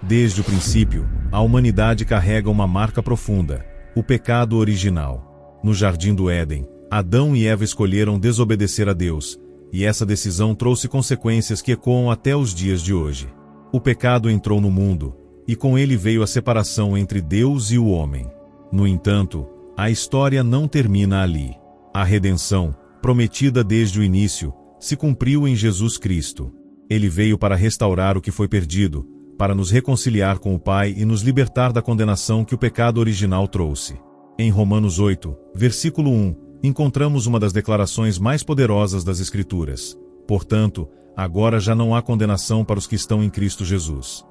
Desde o princípio, a humanidade carrega uma marca profunda: o pecado original. No Jardim do Éden, Adão e Eva escolheram desobedecer a Deus, e essa decisão trouxe consequências que ecoam até os dias de hoje. O pecado entrou no mundo, e com ele veio a separação entre Deus e o homem. No entanto, a história não termina ali. A redenção, prometida desde o início, se cumpriu em Jesus Cristo. Ele veio para restaurar o que foi perdido, para nos reconciliar com o Pai e nos libertar da condenação que o pecado original trouxe. Em Romanos 8, versículo 1, encontramos uma das declarações mais poderosas das Escrituras: portanto, agora já não há condenação para os que estão em Cristo Jesus.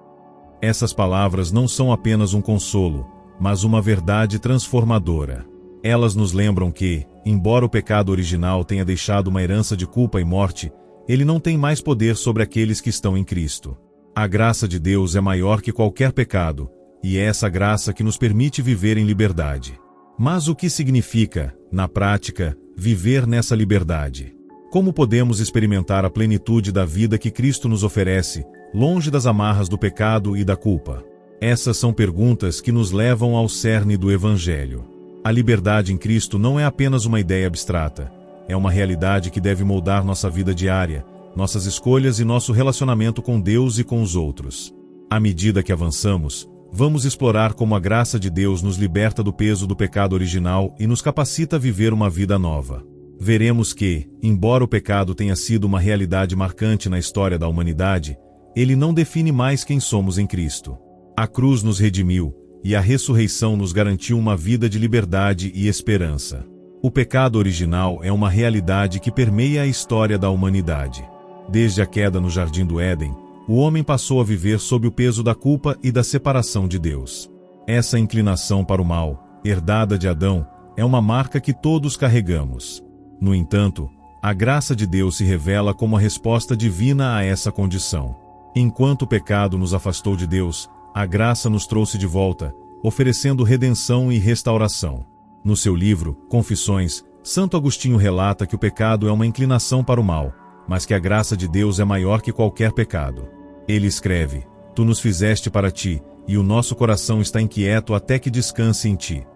Essas palavras não são apenas um consolo, mas uma verdade transformadora. Elas nos lembram que, embora o pecado original tenha deixado uma herança de culpa e morte, ele não tem mais poder sobre aqueles que estão em Cristo. A graça de Deus é maior que qualquer pecado, e é essa graça que nos permite viver em liberdade. Mas o que significa, na prática, viver nessa liberdade? Como podemos experimentar a plenitude da vida que Cristo nos oferece, longe das amarras do pecado e da culpa? Essas são perguntas que nos levam ao cerne do Evangelho. A liberdade em Cristo não é apenas uma ideia abstrata, é uma realidade que deve moldar nossa vida diária, nossas escolhas e nosso relacionamento com Deus e com os outros. À medida que avançamos, vamos explorar como a graça de Deus nos liberta do peso do pecado original e nos capacita a viver uma vida nova. Veremos que, embora o pecado tenha sido uma realidade marcante na história da humanidade, ele não define mais quem somos em Cristo. A cruz nos redimiu, e a ressurreição nos garantiu uma vida de liberdade e esperança. O pecado original é uma realidade que permeia a história da humanidade. Desde a queda no Jardim do Éden, o homem passou a viver sob o peso da culpa e da separação de Deus. Essa inclinação para o mal, herdada de Adão, é uma marca que todos carregamos. No entanto, a graça de Deus se revela como a resposta divina a essa condição. Enquanto o pecado nos afastou de Deus, a graça nos trouxe de volta, oferecendo redenção e restauração. No seu livro, Confissões, Santo Agostinho relata que o pecado é uma inclinação para o mal, mas que a graça de Deus é maior que qualquer pecado. Ele escreve: Tu nos fizeste para ti, e o nosso coração está inquieto até que descanse em ti.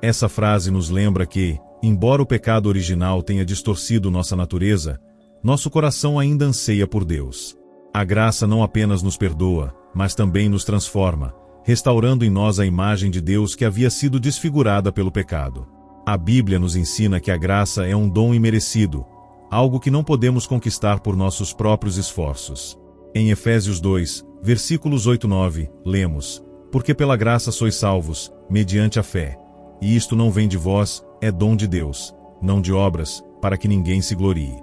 Essa frase nos lembra que, embora o pecado original tenha distorcido nossa natureza, nosso coração ainda anseia por Deus. A graça não apenas nos perdoa, mas também nos transforma, restaurando em nós a imagem de Deus que havia sido desfigurada pelo pecado. A Bíblia nos ensina que a graça é um dom imerecido, algo que não podemos conquistar por nossos próprios esforços. Em Efésios 2, versículos 8 e 9, lemos: Porque pela graça sois salvos, mediante a fé. E isto não vem de vós, é dom de Deus, não de obras, para que ninguém se glorie.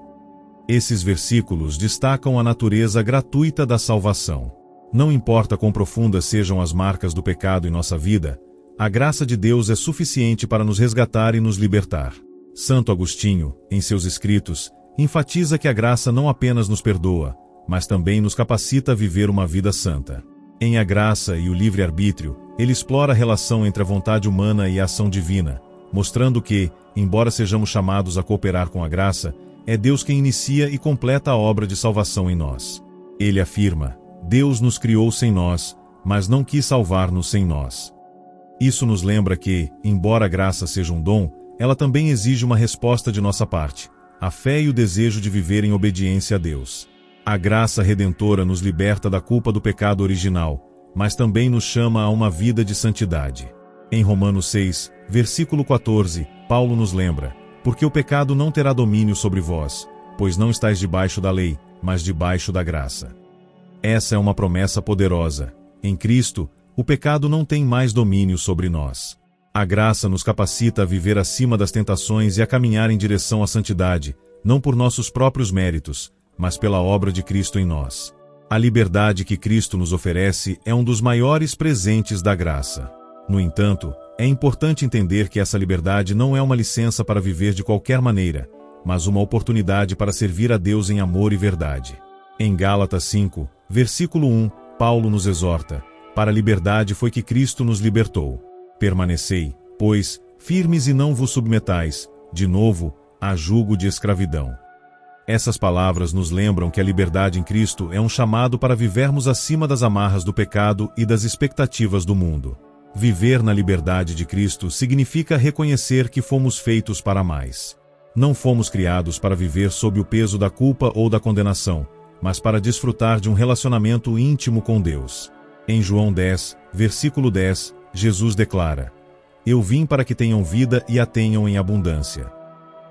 Esses versículos destacam a natureza gratuita da salvação. Não importa quão profundas sejam as marcas do pecado em nossa vida, a graça de Deus é suficiente para nos resgatar e nos libertar. Santo Agostinho, em seus escritos, enfatiza que a graça não apenas nos perdoa, mas também nos capacita a viver uma vida santa. Em A Graça e o Livre-Arbítrio, ele explora a relação entre a vontade humana e a ação divina, mostrando que, embora sejamos chamados a cooperar com a graça, é Deus quem inicia e completa a obra de salvação em nós. Ele afirma: Deus nos criou sem nós, mas não quis salvar-nos sem nós. Isso nos lembra que, embora a graça seja um dom, ela também exige uma resposta de nossa parte: a fé e o desejo de viver em obediência a Deus. A graça redentora nos liberta da culpa do pecado original, mas também nos chama a uma vida de santidade. Em Romanos 6, versículo 14, Paulo nos lembra: Porque o pecado não terá domínio sobre vós, pois não estáis debaixo da lei, mas debaixo da graça. Essa é uma promessa poderosa. Em Cristo, o pecado não tem mais domínio sobre nós. A graça nos capacita a viver acima das tentações e a caminhar em direção à santidade, não por nossos próprios méritos, mas pela obra de Cristo em nós. A liberdade que Cristo nos oferece é um dos maiores presentes da graça. No entanto, é importante entender que essa liberdade não é uma licença para viver de qualquer maneira, mas uma oportunidade para servir a Deus em amor e verdade. Em Gálatas 5, versículo 1, Paulo nos exorta: Para a liberdade foi que Cristo nos libertou. Permanecei, pois, firmes e não vos submetais, de novo, a jugo de escravidão. Essas palavras nos lembram que a liberdade em Cristo é um chamado para vivermos acima das amarras do pecado e das expectativas do mundo. Viver na liberdade de Cristo significa reconhecer que fomos feitos para mais. Não fomos criados para viver sob o peso da culpa ou da condenação, mas para desfrutar de um relacionamento íntimo com Deus. Em João 10, versículo 10, Jesus declara: Eu vim para que tenham vida e a tenham em abundância.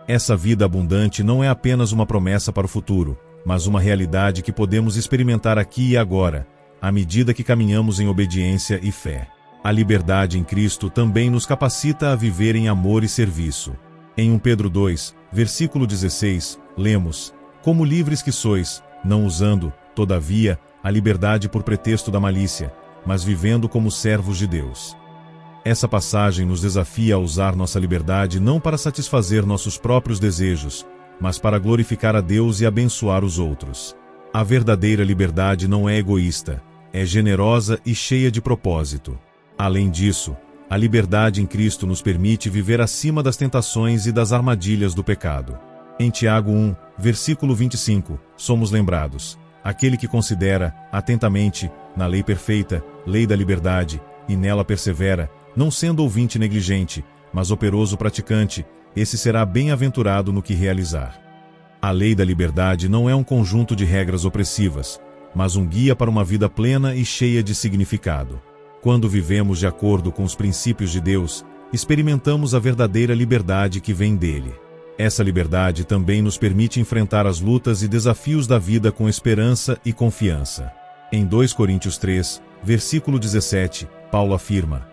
Essa vida abundante não é apenas uma promessa para o futuro, mas uma realidade que podemos experimentar aqui e agora, à medida que caminhamos em obediência e fé. A liberdade em Cristo também nos capacita a viver em amor e serviço. Em 1 Pedro 2, versículo 16, lemos: Como livres que sois, não usando, todavia, a liberdade por pretexto da malícia, mas vivendo como servos de Deus. Essa passagem nos desafia a usar nossa liberdade não para satisfazer nossos próprios desejos, mas para glorificar a Deus e abençoar os outros. A verdadeira liberdade não é egoísta, é generosa e cheia de propósito. Além disso, a liberdade em Cristo nos permite viver acima das tentações e das armadilhas do pecado. Em Tiago 1, versículo 25, somos lembrados: aquele que considera, atentamente, na lei perfeita, lei da liberdade, e nela persevera, não sendo ouvinte negligente, mas operoso praticante, esse será bem-aventurado no que realizar. A lei da liberdade não é um conjunto de regras opressivas, mas um guia para uma vida plena e cheia de significado. Quando vivemos de acordo com os princípios de Deus, experimentamos a verdadeira liberdade que vem dele. Essa liberdade também nos permite enfrentar as lutas e desafios da vida com esperança e confiança. Em 2 Coríntios 3, versículo 17, Paulo afirma: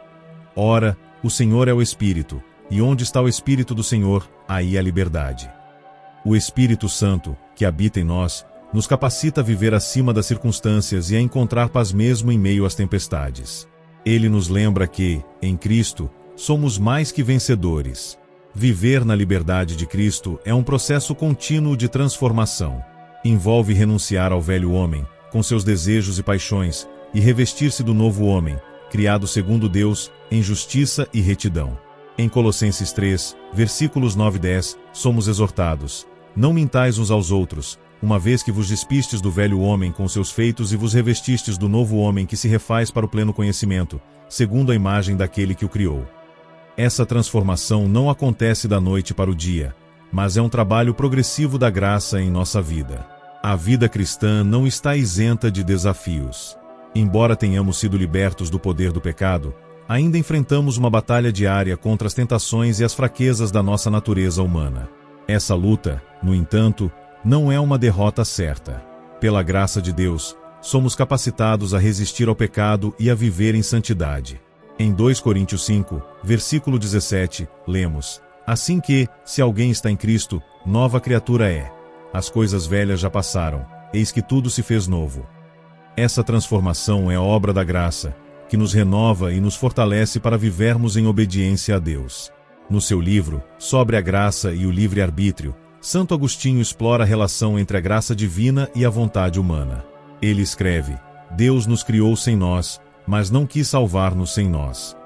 Ora, o Senhor é o Espírito, e onde está o Espírito do Senhor, aí a liberdade. O Espírito Santo, que habita em nós, nos capacita a viver acima das circunstâncias e a encontrar paz mesmo em meio às tempestades. Ele nos lembra que, em Cristo, somos mais que vencedores. Viver na liberdade de Cristo é um processo contínuo de transformação. Envolve renunciar ao velho homem, com seus desejos e paixões, e revestir-se do novo homem, criado segundo Deus, em justiça e retidão. Em Colossenses 3, versículos 9 e 10, somos exortados: Não mintais uns aos outros, uma vez que vos despistes do velho homem com seus feitos e vos revestistes do novo homem que se refaz para o pleno conhecimento, segundo a imagem daquele que o criou. Essa transformação não acontece da noite para o dia, mas é um trabalho progressivo da graça em nossa vida. A vida cristã não está isenta de desafios. Embora tenhamos sido libertos do poder do pecado, ainda enfrentamos uma batalha diária contra as tentações e as fraquezas da nossa natureza humana. Essa luta, no entanto, não é uma derrota certa. Pela graça de Deus, somos capacitados a resistir ao pecado e a viver em santidade. Em 2 Coríntios 5, versículo 17, lemos: Assim que, se alguém está em Cristo, nova criatura é. As coisas velhas já passaram, eis que tudo se fez novo. Essa transformação é obra da graça, que nos renova e nos fortalece para vivermos em obediência a Deus. No seu livro, Sobre a Graça e o Livre-Arbítrio, Santo Agostinho explora a relação entre a graça divina e a vontade humana. Ele escreve: Deus nos criou sem nós, mas não quis salvar-nos sem nós.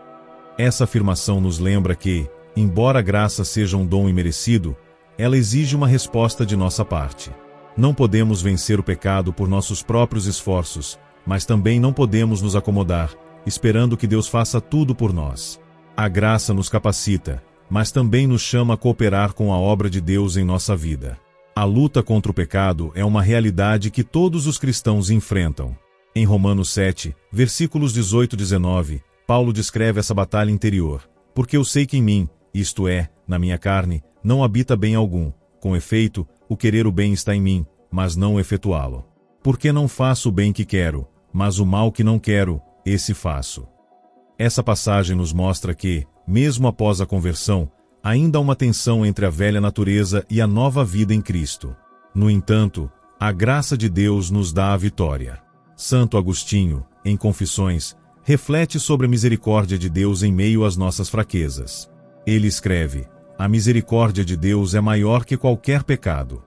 Essa afirmação nos lembra que, embora a graça seja um dom imerecido, ela exige uma resposta de nossa parte. Não podemos vencer o pecado por nossos próprios esforços, mas também não podemos nos acomodar, esperando que Deus faça tudo por nós. A graça nos capacita, mas também nos chama a cooperar com a obra de Deus em nossa vida. A luta contra o pecado é uma realidade que todos os cristãos enfrentam. Em Romanos 7, versículos 18 e 19, Paulo descreve essa batalha interior: Porque eu sei que em mim, isto é, na minha carne, não habita bem algum. Com efeito, o querer o bem está em mim, mas não o efetuá-lo. Porque não faço o bem que quero, mas o mal que não quero, esse faço. Essa passagem nos mostra que, mesmo após a conversão, ainda há uma tensão entre a velha natureza e a nova vida em Cristo. No entanto, a graça de Deus nos dá a vitória. Santo Agostinho, em Confissões, reflete sobre a misericórdia de Deus em meio às nossas fraquezas. Ele escreve: A misericórdia de Deus é maior que qualquer pecado.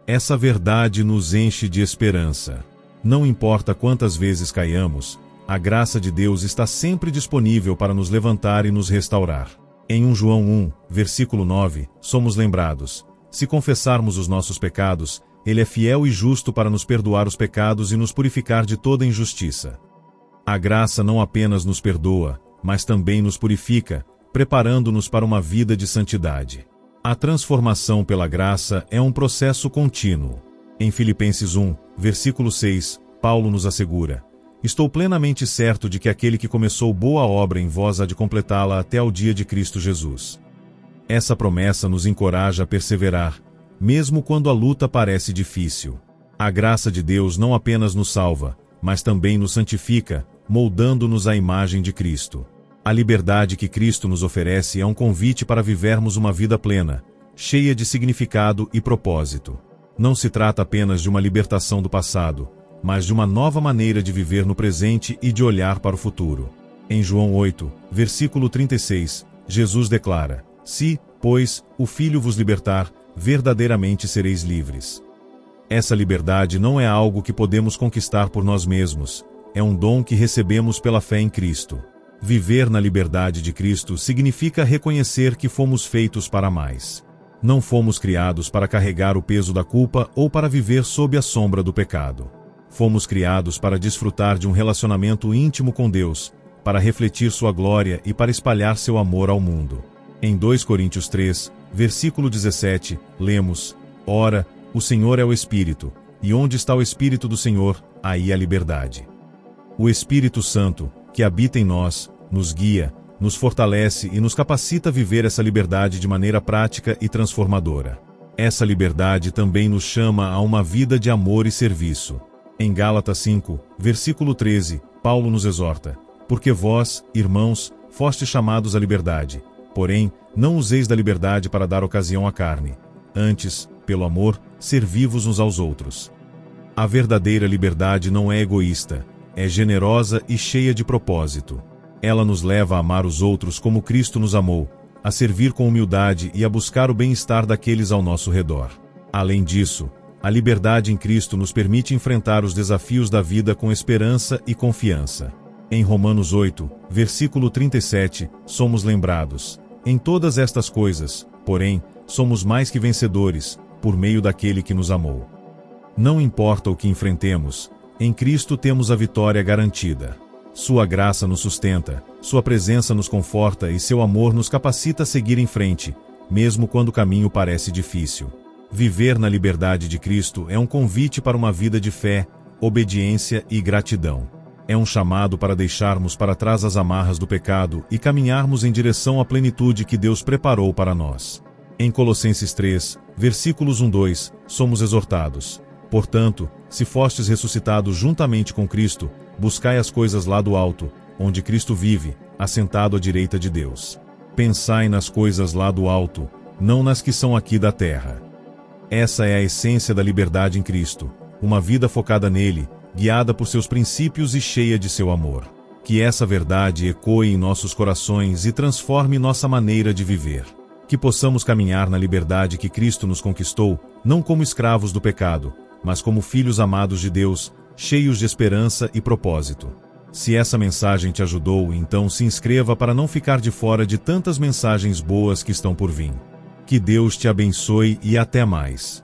Essa verdade nos enche de esperança. Não importa quantas vezes caiamos, a graça de Deus está sempre disponível para nos levantar e nos restaurar. Em 1 João 1, versículo 9, somos lembrados: Se confessarmos os nossos pecados, Ele é fiel e justo para nos perdoar os pecados e nos purificar de toda injustiça. A graça não apenas nos perdoa, mas também nos purifica, preparando-nos para uma vida de santidade. A transformação pela graça é um processo contínuo. Em Filipenses 1, versículo 6, Paulo nos assegura: estou plenamente certo de que aquele que começou boa obra em vós há de completá-la até ao dia de Cristo Jesus. Essa promessa nos encoraja a perseverar, mesmo quando a luta parece difícil. A graça de Deus não apenas nos salva, mas também nos santifica, moldando-nos à imagem de Cristo. A liberdade que Cristo nos oferece é um convite para vivermos uma vida plena, cheia de significado e propósito. Não se trata apenas de uma libertação do passado, mas de uma nova maneira de viver no presente e de olhar para o futuro. Em João 8, versículo 36, Jesus declara: se, pois, o Filho vos libertar, verdadeiramente sereis livres. Essa liberdade não é algo que podemos conquistar por nós mesmos, é um dom que recebemos pela fé em Cristo. Viver na liberdade de Cristo significa reconhecer que fomos feitos para mais. Não fomos criados para carregar o peso da culpa ou para viver sob a sombra do pecado. Fomos criados para desfrutar de um relacionamento íntimo com Deus, para refletir sua glória e para espalhar seu amor ao mundo. Em 2 Coríntios 3, versículo 17, lemos: ora, o Senhor é o Espírito, e onde está o Espírito do Senhor, aí a liberdade. O Espírito Santo, que habita em nós, nos guia, nos fortalece e nos capacita a viver essa liberdade de maneira prática e transformadora. Essa liberdade também nos chama a uma vida de amor e serviço. Em Gálatas 5, versículo 13, Paulo nos exorta: porque vós, irmãos, fostes chamados à liberdade, porém, não useis da liberdade para dar ocasião à carne. Antes, pelo amor, servi-vos uns aos outros. A verdadeira liberdade não é egoísta, é generosa e cheia de propósito. Ela nos leva a amar os outros como Cristo nos amou, a servir com humildade e a buscar o bem-estar daqueles ao nosso redor. Além disso, a liberdade em Cristo nos permite enfrentar os desafios da vida com esperança e confiança. Em Romanos 8, versículo 37, somos lembrados: em todas estas coisas, porém, somos mais que vencedores, por meio daquele que nos amou. Não importa o que enfrentemos, em Cristo temos a vitória garantida. Sua graça nos sustenta, sua presença nos conforta e seu amor nos capacita a seguir em frente, mesmo quando o caminho parece difícil. Viver na liberdade de Cristo é um convite para uma vida de fé, obediência e gratidão. É um chamado para deixarmos para trás as amarras do pecado e caminharmos em direção à plenitude que Deus preparou para nós. Em Colossenses 3, versículos 1-2, somos exortados: portanto, se fostes ressuscitados juntamente com Cristo, buscai as coisas lá do alto, onde Cristo vive, assentado à direita de Deus. Pensai nas coisas lá do alto, não nas que são aqui da terra. Essa é a essência da liberdade em Cristo, uma vida focada nele, guiada por seus princípios e cheia de seu amor. Que essa verdade ecoe em nossos corações e transforme nossa maneira de viver. Que possamos caminhar na liberdade que Cristo nos conquistou, não como escravos do pecado, mas como filhos amados de Deus, cheios de esperança e propósito. Se essa mensagem te ajudou, então se inscreva para não ficar de fora de tantas mensagens boas que estão por vir. Que Deus te abençoe e até mais.